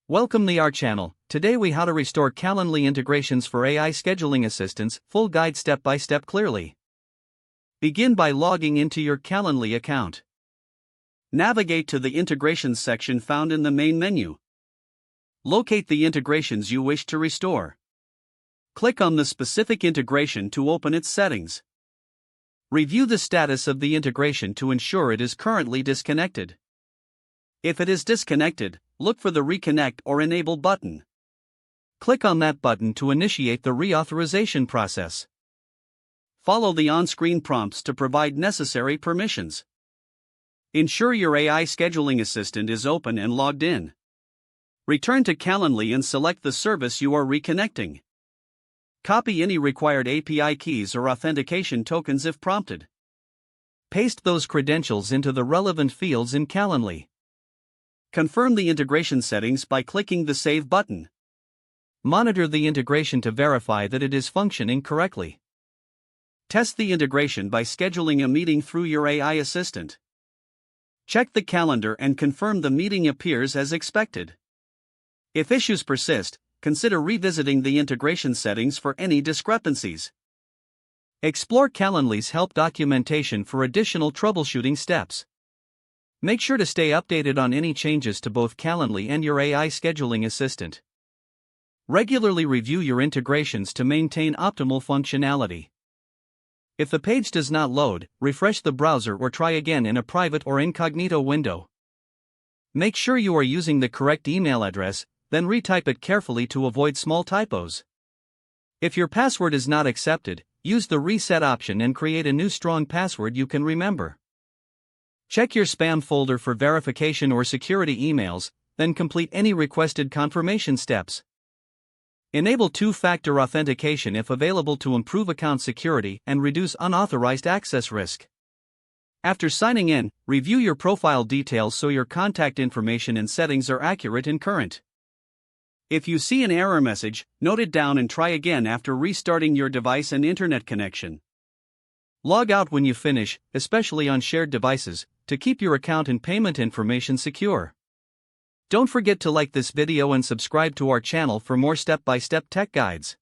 Welcome to our channel. Today we how to restore Calendly integrations for AI scheduling assistants, full guide step by step clearly. Begin by logging into your Calendly account. Navigate to the integrations section found in the main menu. Locate the integrations you wish to restore. Click on the specific integration to open its settings. Review the status of the integration to ensure it is currently disconnected. If it is disconnected, look for the reconnect or enable button. Click on that button to initiate the reauthorization process. Follow the on-screen prompts to provide necessary permissions. Ensure your AI scheduling assistant is open and logged in. Return to Calendly and select the service you are reconnecting. Copy any required API keys or authentication tokens if prompted. Paste those credentials into the relevant fields in Calendly. Confirm the integration settings by clicking the Save button. Monitor the integration to verify that it is functioning correctly. Test the integration by scheduling a meeting through your AI assistant. Check the calendar and confirm the meeting appears as expected. If issues persist, consider revisiting the integration settings for any discrepancies. Explore Calendly's help documentation for additional troubleshooting steps. Make sure to stay updated on any changes to both Calendly and your AI scheduling assistant. Regularly review your integrations to maintain optimal functionality. If the page does not load, refresh the browser or try again in a private or incognito window. Make sure you are using the correct email address, then retype it carefully to avoid small typos. If your password is not accepted, use the reset option and create a new strong password you can remember. Check your spam folder for verification or security emails, then complete any requested confirmation steps. Enable two-factor authentication if available to improve account security and reduce unauthorized access risk. After signing in, review your profile details so your contact information and settings are accurate and current. If you see an error message, note it down and try again after restarting your device and internet connection. Log out when you finish, especially on shared devices, to keep your account and payment information secure. Don't forget to like this video and subscribe to our channel for more step-by-step tech guides.